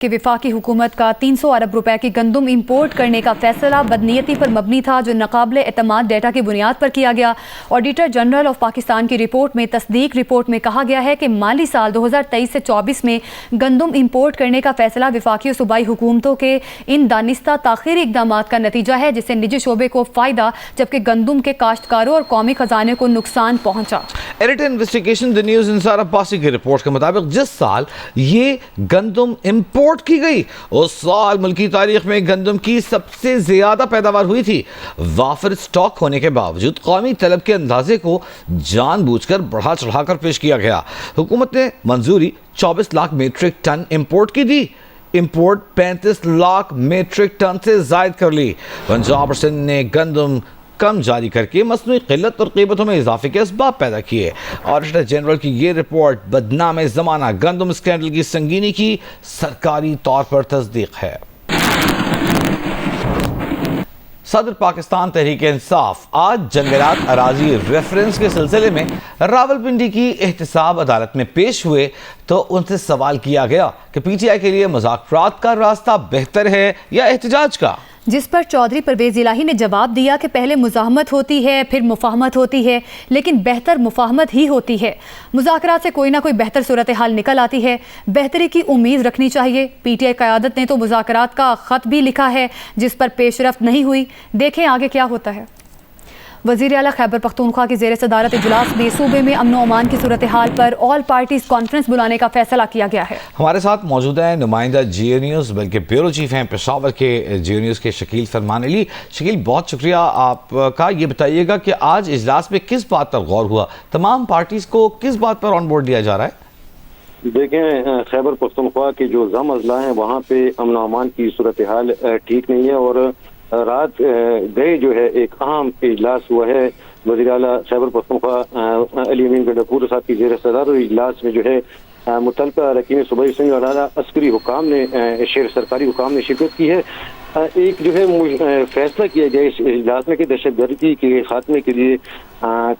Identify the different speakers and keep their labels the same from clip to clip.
Speaker 1: کہ وفاقی حکومت کا 300 ارب روپے کی گندم امپورٹ کرنے کا فیصلہ بدنیتی پر مبنی تھا جو ناقابل اعتماد ڈیٹا کی بنیاد پر کیا گیا۔ آڈیٹر جنرل آف پاکستان کی رپورٹ میں تصدیق رپورٹ میں کہا گیا ہے کہ مالی سال 2023 سے 24 میں گندم امپورٹ کرنے کا فیصلہ وفاقی اور صوبائی حکومتوں کے ان دانستہ تاخیری اقدامات کا نتیجہ ہے جس سے نجی شعبے کو فائدہ جبکہ گندم کے کاشتکاروں اور قومی خزانے کو نقصان پہنچا۔
Speaker 2: ایڈیٹر انویسٹیگیشن دی نیوز انصار عباسی کی رپورٹ کے مطابق جس سال یہ گندم امپورٹ کی گئی اس سال ملکی تاریخ میں گندم کی سب سے زیادہ پیداوار ہوئی تھی۔ وافر سٹاک ہونے کے باوجود قومی طلب کے اندازے کو جان بوجھ کر بڑھا چڑھا کر پیش کیا گیا۔ حکومت نے منظوری 24 لاکھ میٹرک ٹن امپورٹ کی دی، امپورٹ 35 لاکھ میٹرک ٹن سے زائد کر لی۔ پنجاب اور سندھ نے گندم کم جاری کر کے مصنوعی قلت اور قیمتوں میں اضافے کے اسباب پیدا کیے۔ آڈیٹر جنرل کی یہ رپورٹ بدنام زمانہ گندم اسکینڈل کی سنگینی کی سرکاری طور پر تصدیق ہے۔ صدر پاکستان تحریک انصاف آج جنگلات اراضی ریفرنس کے سلسلے میں راولپنڈی کی احتساب عدالت میں پیش ہوئے تو ان سے سوال کیا گیا کہ پی ٹی آئی کے لیے مذاکرات کا راستہ بہتر ہے یا احتجاج کا،
Speaker 1: جس پر چودھری پرویز الہی نے جواب دیا کہ پہلے مزاحمت ہوتی ہے پھر مفاہمت ہوتی ہے لیکن بہتر مفاہمت ہی ہوتی ہے۔ مذاکرات سے کوئی نہ کوئی بہتر صورتحال نکل آتی ہے، بہتری کی امید رکھنی چاہیے۔ پی ٹی آئی قیادت نے تو مذاکرات کا خط بھی لکھا ہے جس پر پیش رفت نہیں ہوئی، دیکھیں آگے کیا ہوتا ہے۔ وزیر اعلیٰ خیبر پختونخوا کی زیر صدارت اجلاس میں صوبے میں امن و امان کی صورتحال پر آل پارٹیز کانفرنس بلانے کا فیصلہ کیا گیا ہے۔
Speaker 2: ہمارے ساتھ موجود ہیں نمائندہ جی اے نیوز بلکہ بیورو چیف ہیں پشاور کے جی اے نیوز کے شکیل فرمان علی۔ شکیل بہت شکریہ آپ کا، یہ بتائیے گا کہ آج اجلاس میں کس بات پر غور ہوا، تمام پارٹیز کو کس بات پر آن بورڈ لیا جا رہا ہے؟
Speaker 3: دیکھیں خیبر پختونخوا کے جو ضم اضلاع ہیں وہاں پہ امن و امان کی صورتحال ٹھیک نہیں ہے اور رات گئے جو ہے ایک اہم اجلاس ہوا ہے وزیر اعلیٰ خیبر پختونخوا علی امین گنڈاپور صاحب کی زیر صدارت اجلاس میں جو ہے متعلقہ اراکین صوبائی اسمبلی اور اعلیٰ عسکری حکام نے سرکاری حکام نے شرکت کی ہے۔ ایک جو ہے فیصلہ کیا گیا اس اجلاس میں کہ دہشت گردی کے خاتمے کے لیے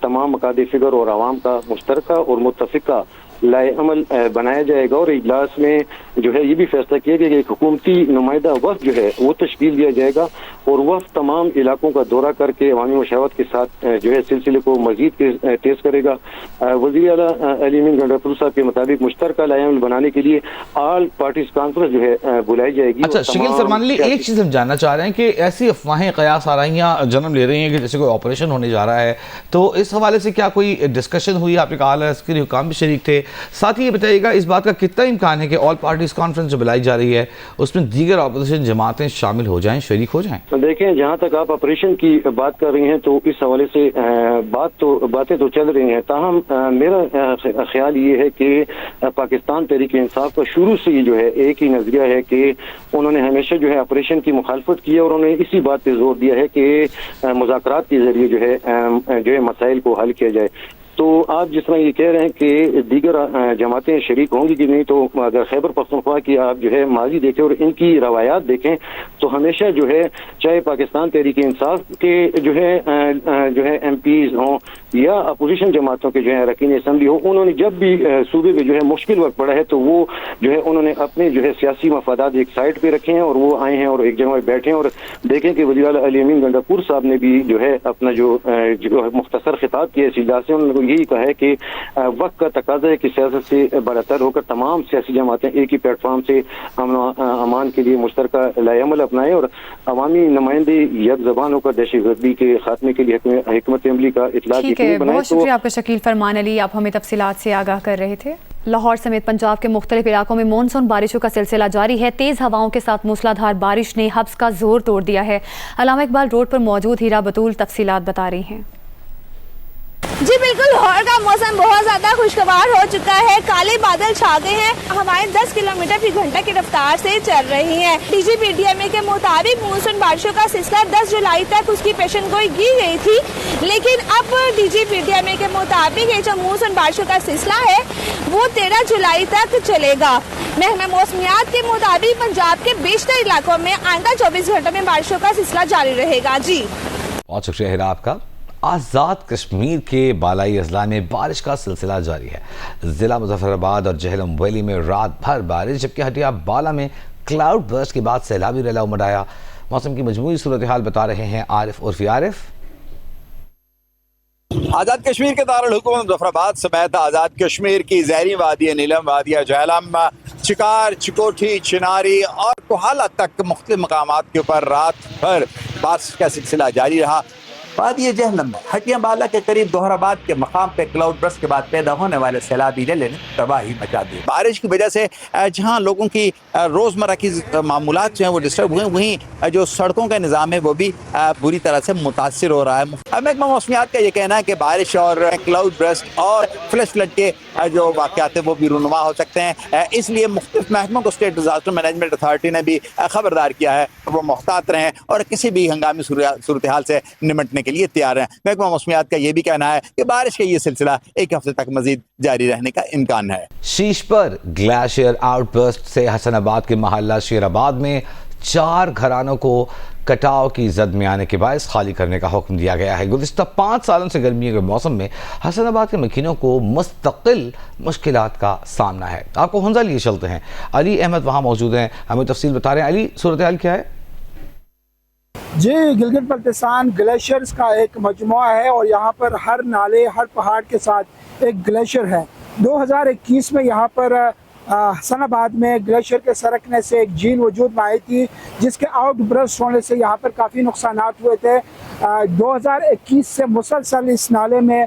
Speaker 3: تمام مقامی فگر اور عوام کا مشترکہ اور متفقہ لائے عمل بنایا جائے گا اور اجلاس میں جو ہے یہ بھی فیصلہ کیا گیا کہ ایک حکومتی نمائندہ وفد جو ہے وہ تشکیل دیا جائے گا اور وفد تمام علاقوں کا دورہ کر کے عوامی مشاورت کے ساتھ جو ہے سلسلے کو مزید تیز کرے گا۔ وزیر اعلیٰ علی امین گنڈاپور صاحب کے مطابق مشترکہ لائے عمل بنانے کے لیے آل پارٹیز کانفرنس جو ہے بلائی جائے گی۔
Speaker 2: اچھا شکیل فرمان علی، ایک چیز ہم جاننا چاہ رہے ہیں کہ ایسی افواہیں قیاس آرائیاں جنم لے رہی ہیں کہ جیسے کوئی آپریشن ہونے جا رہا ہے، تو اس حوالے سے کیا کوئی ڈسکشن ہوئی؟ آپ نے کہا اعلیٰ عسکری حکام بھی شریک تھے، ساتھ ہی یہ بتائیے گا اس بات کا کتنا امکان ہے کہ آل پارٹیز کانفرنس جو بلائی جا رہی ہے اس میں دیگر اپوزیشن جماعتیں شامل ہو جائیں، شریک ہو جائیں؟
Speaker 3: دیکھیں جہاں تک آپ آپریشن کی بات کر رہی ہیں تو اس حوالے سے باتیں تو چل رہی ہیں، تاہم میرا خیال یہ ہے کہ پاکستان تحریک انصاف کا شروع سے ہی جو ہے ایک ہی نظریہ ہے کہ انہوں نے ہمیشہ جو ہے آپریشن کی مخالفت کی ہے اور انہوں نے اسی بات پہ زور دیا ہے کہ مذاکرات کے ذریعے جو ہے مسائل کو حل کیا جائے۔ تو آپ جس طرح یہ کہہ رہے ہیں کہ دیگر جماعتیں شریک ہوں گی کہ نہیں، تو اگر خیبر پختونخوا کی آپ جو ہے ماضی دیکھیں اور ان کی روایات دیکھیں تو ہمیشہ جو ہے چاہے پاکستان تحریک انصاف کے جو ہے ایم پیز ہوں یا اپوزیشن جماعتوں کے جو ہے اراکین اسمبلی ہو، انہوں نے جب بھی صوبے میں جو ہے مشکل وقت پڑا ہے تو وہ جو ہے انہوں نے اپنے جو ہے سیاسی مفادات ایک سائڈ پہ رکھے ہیں اور وہ آئے ہیں اور ایک جگہ بیٹھے ہیں اور دیکھیں کہ وزیر اعلیٰ علی امین گنڈاپور صاحب نے بھی جو ہے اپنا جو مختصر خطاب کیا اس اجلاس سے انہوں نے یہی کہا ہے کہ وقت کا تقاضا ہے کہ سیاست سے برتر ہو کر تمام سیاسی جماعتیں ایک ہی پلیٹ فارم سے امن و امان کے لیے مشترکہ لائے عمل اپنائیں اور عوامی نمائندے یک زبان ہو کر دہشت گردی کے خاتمے کے لیے حکمت عملی کا اطلاع
Speaker 1: بنائیں۔ بہت شکریہ آپ کا شکیل فرمان علی، آپ ہمیں تفصیلات سے آگاہ کر رہے تھے۔ لاہور سمیت پنجاب کے مختلف علاقوں میں مونسون بارشوں کا سلسلہ جاری ہے، تیز ہواؤں کے ساتھ موسلادھار بارش نے حبس کا زور توڑ دیا ہے۔ علامہ اقبال روڈ پر موجود ہیرا بطول تفصیلات بتا رہی ہیں۔
Speaker 4: جی بالکل، لاہور کا موسم بہت زیادہ خوشگوار ہو چکا ہے، کالے بادل چھا گئے ہیں، ہوائیں 10 کلومیٹر فی گھنٹہ کی رفتار سے چل رہی ہیں۔ D G P D M A کے مطابق مونسون بارشوں کا سلسلہ 10 جولائی تک اس کی پیشن گوئی کی گئی تھی، لیکن اب D G P D M A کے مطابق یہ جو مونسون بارشوں کا سلسلہ ہے وہ 13 جولائی تک چلے گا۔ محکمہ موسمیات کے مطابق پنجاب کے بیشتر علاقوں میں آئندہ 24 گھنٹوں میں بارشوں کا سلسلہ جاری رہے گا۔ جی
Speaker 2: بہت شکریہ ہیرا آپ کا۔ آزاد کشمیر کے بالائی اضلاع میں بارش کا سلسلہ جاری ہے. ضلع مظفر آباد اور جہلم ویلی میں رات بھر بارش، جبکہ ہٹیا بالا میں کلاؤڈ برسٹ کے بعد سیلابی ریلا امڈ آیا. موسم کی مجموعی صورتحال بتا رہے ہیں عارف عرفی. عارف،
Speaker 5: آزاد کشمیر کے دارالحکومت مظفر آباد سمیت آزاد کشمیر کی زہری وادی نیلم، وادی جہلم، چکار، چکوٹھی، چناری اور کوہالہ تک مختلف مقامات کے اوپر رات بھر بارش کا سلسلہ جاری رہا. وادی جہلم میں ہٹیا بالا کے قریب دوہر آباد کے مقام پہ کلاؤڈ برسٹ کے بعد پیدا ہونے والے سیلابی ریلے نے تباہی مچا دی. بارش کی وجہ سے جہاں لوگوں کی روزمرہ کی معمولات جو ہیں وہ ڈسٹرب ہوئے، وہیں جو سڑکوں کا نظام ہے وہ بھی بری طرح سے متاثر ہو رہا ہے. محکمہ موسمیات کا یہ کہنا ہے کہ بارش اور کلاؤڈ برسٹ اور فلیش فلڈ کے جو واقعات ہیں وہ بھی رونما ہو سکتے ہیں. اس لیے مختلف محکموں کو اسٹیٹ ڈیزاسٹر مینجمنٹ اتھارٹی نے بھی خبردار کیا ہے وہ محتاط رہیں اور کسی بھی ہنگامی صورتحال سے نمٹنے کے لیے تیار ہیں. محکمہ موسمیات کا یہ بھی کہنا ہے کہ بارش کا یہ سلسلہ ایک ہفتے تک مزید جاری رہنے کا امکان ہے.
Speaker 2: شیش پر گلیشیئر آؤٹ برسٹ سے حسن آباد کے محلہ شیر آباد میں 4 گھرانوں کو کٹاؤ کی زد میں آنے کے باعث خالی کرنے کا حکم دیا گیا ہے. گزشتہ 5 سالوں سے گرمیوں کے موسم میں حسن آباد کے مکینوں کو مستقل مشکلات کا سامنا ہے. آپ کو ہنزا لیے چلتے ہیں، علی احمد وہاں موجود ہیں، ہمیں تفصیل بتا رہے ہیں. علی، صورتحال کیا ہے؟
Speaker 6: جی، گلگت بلتستان گلیشیئرز کا ایک مجموعہ ہے اور یہاں پر ہر نالے، ہر پہاڑ کے ساتھ ایک گلیشیئر ہے. 2021 میں یہاں پر حسن آباد میں گلیشیئر کے سرکنے سے ایک جھیل وجود میں آئی تھی، جس کے آؤٹ برسٹ ہونے سے یہاں پر کافی نقصانات ہوئے تھے. 2021 سے مسلسل اس نالے میں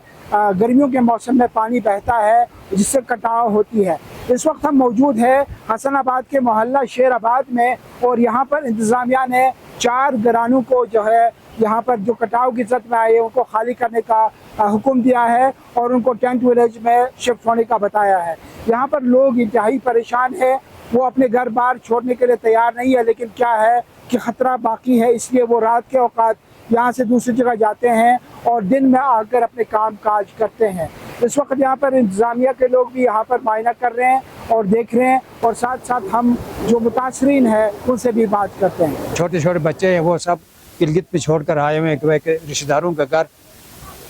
Speaker 6: گرمیوں کے موسم میں پانی بہتا ہے جس سے کٹاؤ ہوتی ہے. اس وقت ہم موجود ہیں حسن آباد کے محلہ شیر آباد میں اور یہاں پر انتظامیہ نے 4 گھرانوں کو جو ہے یہاں پر جو کٹاؤ کی زد میں آئے ان کو خالی کرنے کا حکم دیا ہے اور ان کو ٹینٹ ولیج میں شفٹ ہونے کا بتایا ہے. یہاں پر لوگ انتہائی پریشان ہیں، وہ اپنے گھر بار چھوڑنے کے لیے تیار نہیں ہے، لیکن کیا ہے کہ خطرہ باقی ہے، اس لیے وہ رات کے اوقات یہاں سے دوسری جگہ جاتے ہیں اور دن میں آ کر اپنے کام کاج کرتے ہیں. اس وقت یہاں پر انتظامیہ کے لوگ بھی یہاں پر معائنہ کر رہے ہیں اور دیکھ رہے ہیں اور ساتھ ساتھ ہم جو متاثرین ہیں ان سے بھی بات کرتے ہیں.
Speaker 7: چھوٹے چھوٹے بچے ہیں وہ سب گلگت پہ چھوڑ کر آئے ہوئے ہیں رشتہ داروں کا گھر.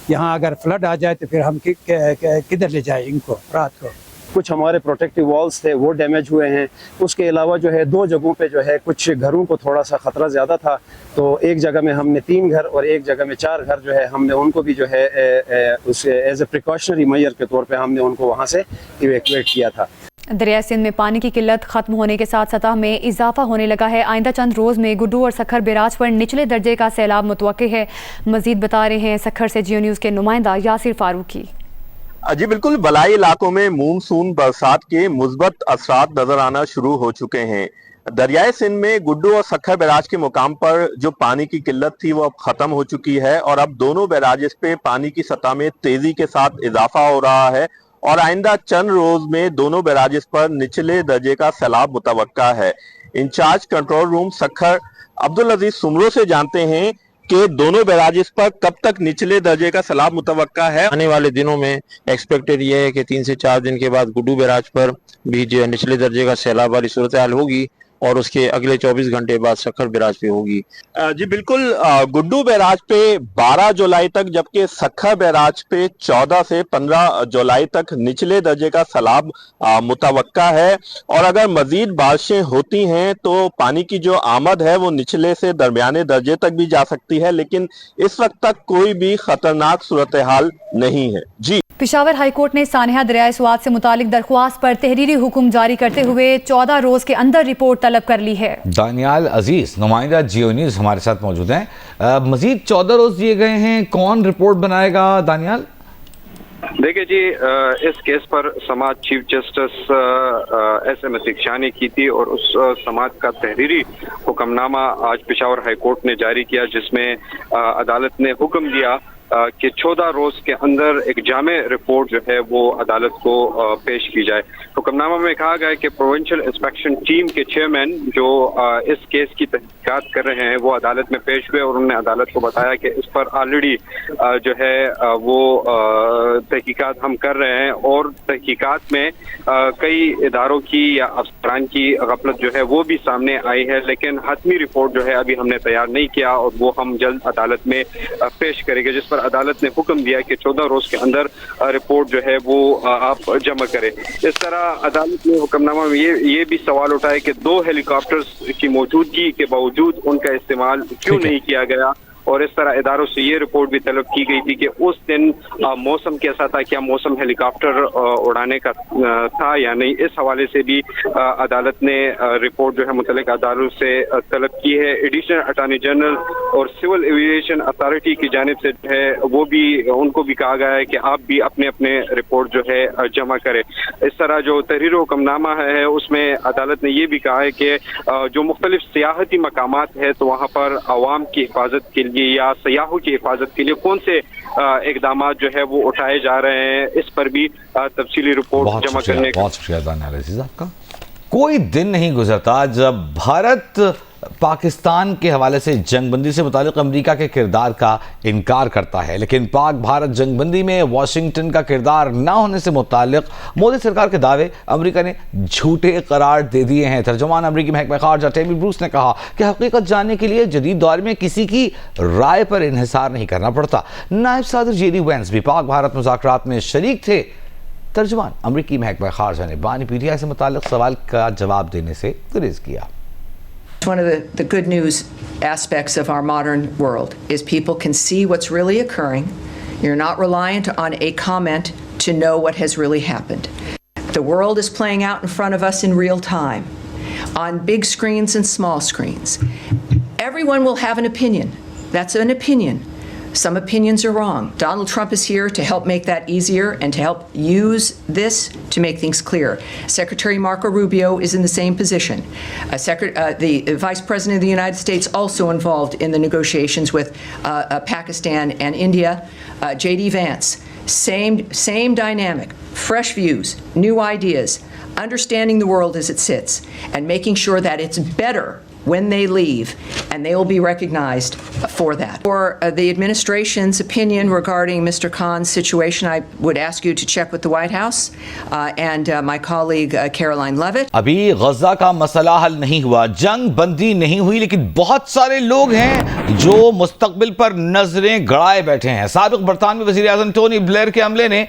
Speaker 7: یہاں اگر فلڈ آ جائے تو پھر ہم کدھر لے جائیں ان کو رات کو.
Speaker 8: کچھ ہمارے پروٹیکٹیو والز تھے وہ ڈیمیج ہوئے ہیں. اس کے علاوہ جو ہے 2 جگہوں پہ جو ہے کچھ گھروں کو تھوڑا سا خطرہ زیادہ تھا، تو ایک جگہ میں ہم نے 3 گھر اور ایک جگہ میں 4 گھر جو ہے ہم نے ان کو بھی جو ہے اس ایز اے پریکاشنری میئر کے طور پہ ہم نے ان کو وہاں سے ایویکویٹ کیا تھا.
Speaker 1: دریائے سندھ میں پانی کی قلت ختم ہونے کے ساتھ سطح میں اضافہ ہونے لگا ہے. آئندہ چند روز میں گڈو اور سکھر بیراج پر نچلے درجے کا سیلاب متوقع ہے. مزید بتا رہے ہیں سکھر سے جیو نیوز کے نمائندہ یاسر فاروقی.
Speaker 9: جی بالکل، بالائی علاقوں میں مونسون برسات کے مثبت اثرات نظر آنا شروع ہو چکے ہیں. دریائے سندھ میں گڈو اور سکھر بیراج کے مقام پر جو پانی کی قلت تھی وہ اب ختم ہو چکی ہے اور اب دونوں بیراجز پہ پانی کی سطح میں تیزی کے ساتھ اضافہ ہو رہا ہے اور آئندہ چند روز میں دونوں بیراجز پر نچلے درجے کا سیلاب متوقع ہے. In charge control room Sukkur Abdulaziz Soomro سے جانتے ہیں کہ دونوں بیراجز پر کب تک نچلے درجے کا سیلاب متوقع ہے.
Speaker 10: آنے والے دنوں میں ایکسپیکٹڈ یہ ہے کہ 3 سے 4 دن کے بعد گڈو بیراج پر بھی جو نچلے درجے کا سیلاب والی صورتحال ہوگی اور اس کے اگلے 24 گھنٹے بعد سکھر بیراج پہ ہوگی.
Speaker 9: جی بالکل، گڈو بیراج پہ 12 جولائی تک جبکہ سکھر بیراج پہ 14 سے 15 جولائی تک نچلے درجے کا سیلاب متوقع ہے اور اگر مزید بارشیں ہوتی ہیں تو پانی کی جو آمد ہے وہ نچلے سے درمیانے درجے تک بھی جا سکتی ہے، لیکن اس وقت تک کوئی بھی خطرناک صورتحال نہیں ہے. جی،
Speaker 1: پشاور ہائی کورٹ نے سانحہ دریائے سوات سے متعلق درخواست پر تحریری حکم جاری کرتے ہوئے 14 روز کے اندر رپورٹ طلب کر لی ہے.
Speaker 2: دانیال عزیز نمائندہ جیو نیوز ہمارے ساتھ موجود ہیں. مزید 14 روز دیے گئے ہیں، کون رپورٹ بنائے گا دانیال؟
Speaker 11: دیکھیں جی، اس کیس پر سماعت chief justice S M Atiq نے کی تھی اور اس سماعت کا تحریری حکم نامہ آج پشاور ہائی کورٹ نے جاری کیا، جس میں عدالت نے حکم دیا کہ 14 روز کے اندر ایک جامع رپورٹ جو ہے وہ عدالت کو پیش کی جائے. حکم نامہ میں کہا گیا ہے کہ پروونشل انسپیکشن ٹیم کے چیئرمین جو اس کیس کی تحقیقات کر رہے ہیں وہ عدالت میں پیش ہوئے اور انہوں نے عدالت کو بتایا کہ اس پر آلریڈی جو ہے وہ تحقیقات ہم کر رہے ہیں اور تحقیقات میں کئی اداروں کی یا افسران کی غفلت جو ہے وہ بھی سامنے آئی ہے، لیکن حتمی رپورٹ جو ہے ابھی ہم نے تیار نہیں کیا اور وہ ہم جلد عدالت میں پیش کریں گے، جس پر عدالت نے حکم دیا کہ 14 روز کے اندر رپورٹ جو ہے وہ آپ جمع کریں۔ اس طرح عدالت نے حکم نامہ میں یہ بھی سوال اٹھایا کہ 2 ہیلی کاپٹرز کی موجودگی کے باوجود ان کا استعمال کیوں نہیں کیا گیا، اور اس طرح اداروں سے یہ رپورٹ بھی طلب کی گئی تھی کہ اس دن موسم کیسا تھا، کیا موسم ہیلی کاپٹر اڑانے کا تھا یا نہیں۔ اس حوالے سے بھی عدالت نے رپورٹ جو ہے متعلقہ اداروں سے طلب کی ہے۔ ایڈیشنل اٹارنی جنرل اور سول ایویشن اتھارٹی کی جانب سے جو ہے وہ بھی ان کو بھی کہا گیا ہے کہ آپ بھی اپنے اپنے رپورٹ جو ہے جمع کریں۔ اس طرح جو تحریر و حکم نامہ ہے اس میں عدالت نے یہ بھی کہا ہے کہ جو مختلف سیاحتی مقامات ہے تو وہاں پر عوام کی حفاظت کے لیے یا سیاحوں کی حفاظت کے لیے کون سے اقدامات جو ہے وہ اٹھائے جا رہے ہیں، اس پر بھی تفصیلی رپورٹ جمع کرنے کا۔
Speaker 2: بہت شکریہ دانیال عزیز آپ کا۔ کوئی دن نہیں گزرتا جب بھارت پاکستان کے حوالے سے جنگ بندی سے متعلق امریکہ کے کردار کا انکار کرتا ہے، لیکن پاک بھارت جنگ بندی میں واشنگٹن کا کردار نہ ہونے سے متعلق مودی سرکار کے دعوے امریکہ نے جھوٹے قرار دے دیے ہیں۔ ترجمان امریکی محکمہ خارجہ ٹیمی بروس نے کہا کہ حقیقت جاننے کے لیے جدید دور میں کسی کی رائے پر انحصار نہیں کرنا پڑتا۔ نائب صدر جے ڈی وینس بھی پاک بھارت مذاکرات میں شریک تھے۔ ترجمان امریکی محکمہ خارجہ نے بانی پی ٹی آئی سے متعلق سوال کا جواب دینے سے گریز کیا۔
Speaker 12: One of the good news aspects of our modern world is people can see what's really occurring. You're not reliant on a comment to know what has really happened. The world is playing out in front of us in real time, on big screens and small screens. Everyone will have an opinion. That's an opinion. Some opinions are wrong. Donald Trump is here to help make that easier and to help use this to make things clear. Secretary Marco Rubio is in the same position. The Vice President of the United States also involved in the negotiations with Pakistan and India. J.D. Vance, same dynamic, fresh views, new ideas, understanding the world as it sits, and making sure that it's better when they leave, and they will be recognized for that. For the administration's opinion regarding Mr. Khan's situation, I would ask you to check with the White House and my colleague Caroline Levitt.
Speaker 2: ابھی غزہ کا مسئلہ حل نہیں ہوا، جنگ بندی نہیں ہوئی، لیکن بہت سارے لوگ ہیں جو مستقبل پر نظریں گڑائے بیٹھے ہیں۔ سابق برطانوی وزیر اعظم ٹونی بلیئر کے عملے نے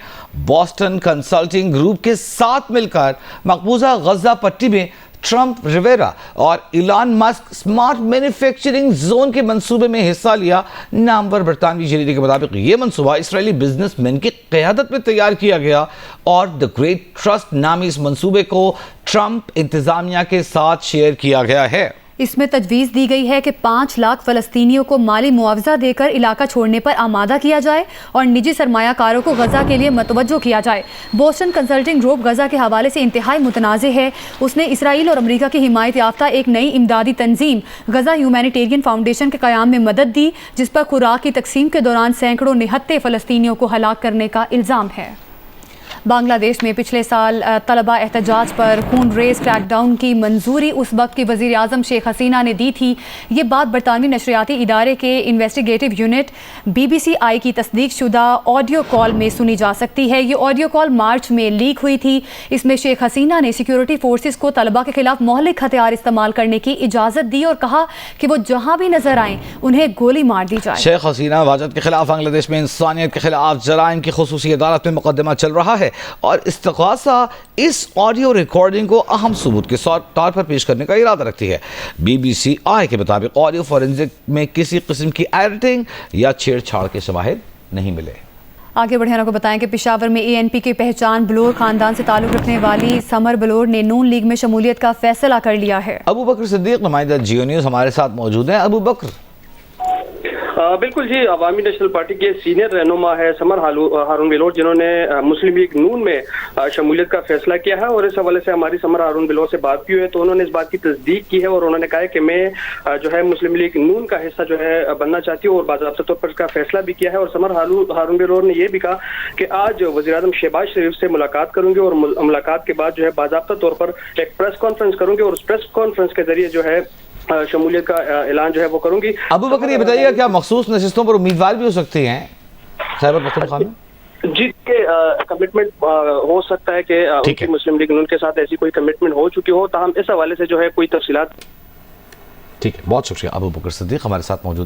Speaker 2: بوسٹن کنسلٹنگ گروپ کے ساتھ مل کر مقبوضہ غزہ پٹی میں ٹرمپ ریویرا اور ایلان مسک سمارٹ مینوفیکچرنگ زون کے منصوبے میں حصہ لیا۔ نامور برطانوی جریدے کے مطابق یہ منصوبہ اسرائیلی بزنس مین کی قیادت میں تیار کیا گیا اور دی گریٹ ٹرسٹ نامی اس منصوبے کو ٹرمپ انتظامیہ کے ساتھ شیئر کیا گیا ہے۔
Speaker 1: اس میں تجویز دی گئی ہے کہ 5 لاکھ فلسطینیوں کو مالی معاوضہ دے کر علاقہ چھوڑنے پر آمادہ کیا جائے اور نجی سرمایہ کاروں کو غزہ کے لیے متوجہ کیا جائے۔ بوسٹن کنسلٹنگ گروپ غزہ کے حوالے سے انتہائی متنازع ہے۔ اس نے اسرائیل اور امریکہ کی حمایت یافتہ ایک نئی امدادی تنظیم غزہ ہیومینیٹیرین فاؤنڈیشن کے قیام میں مدد دی، جس پر خوراک کی تقسیم کے دوران سینکڑوں نہتے فلسطینیوں کو ہلاک کرنے کا الزام ہے۔ بنگلہ دیش میں پچھلے سال طلبہ احتجاج پر خون ریز کریک ڈاؤن کی منظوری اس وقت کی وزیر اعظم شیخ حسینہ نے دی تھی۔ یہ بات برطانوی نشریاتی ادارے کے انویسٹیگیٹو یونٹ BBC کی تصدیق شدہ آڈیو کال میں سنی جا سکتی ہے۔ یہ آڈیو کال مارچ میں لیک ہوئی تھی۔ اس میں شیخ حسینہ نے سیکیورٹی فورسز کو طلبہ کے خلاف مہلک ہتھیار استعمال کرنے کی اجازت دی اور کہا کہ وہ جہاں بھی نظر آئیں انہیں گولی مار دی جائے۔
Speaker 2: شیخ حسینہ واجد کے خلاف بنگلہ دیش میں انسانیت کے خلاف جرائم کی خصوصی عدالت میں مقدمہ چل رہا ہے اور استغاثہ اس آڈیو ریکارڈنگ کو اہم ثبوت کے طور پر پیش کرنے کا ارادہ رکھتی ہے۔ BBC کے مطابق آڈیو فورینزک میں کسی قسم کی ایڈیٹنگ یا چھیڑ چھاڑ کے شواہد نہیں ملے۔
Speaker 1: آگے بڑھنے کو بتائیں کہ پشاور میں ANP کی پہچان بلور خاندان سے تعلق رکھنے والی سمر بلور نے نون لیگ میں شمولیت کا فیصلہ کر لیا ہے۔
Speaker 2: ابو بکر صدیق نمائندہ جیو نیوز ہمارے ساتھ موجود ہیں۔ ابو بکر،
Speaker 13: بالکل جی، عوامی نیشنل پارٹی کے سینئر رہنما ہے سمر ہارون بلور، جنہوں نے مسلم لیگ نون میں شمولیت کا فیصلہ کیا ہے، اور اس حوالے سے ہماری سمر ہارون بلور سے بات کی ہے تو انہوں نے اس بات کی تصدیق کی ہے اور انہوں نے کہا ہے کہ میں جو ہے مسلم لیگ نون کا حصہ جو ہے بننا چاہتی ہوں اور باضابطہ طور پر اس کا فیصلہ بھی کیا ہے۔ اور سمر ہارون بلور نے یہ بھی کہا کہ آج وزیر اعظم شہباز شریف سے ملاقات کروں گی اور ملاقات کے بعد جو ہے باضابطہ طور پر ایک پریس کانفرنس کروں گی اور اس پریس کانفرنس کے ذریعے جو ہے شمولیت کا اعلان جو ہے وہ کروں گی۔
Speaker 2: ابو بکر یہ بتائیے گا کیا مخصوص نشستوں پر امیدوار بھی ہو سکتی ہیں خیبر پختونخوا میں؟
Speaker 13: جی کہ کمٹمنٹ ہو سکتا ہے کہ ان کی مسلم لیگ نون کے ساتھ ایسی کوئی کمٹمنٹ ہو چکی ہو، تاہم اس حوالے سے جو ہے کوئی تفصیلات۔
Speaker 2: ٹھیک ہے، بہت شکریہ ابو بکر صدیق ہمارے ساتھ موجود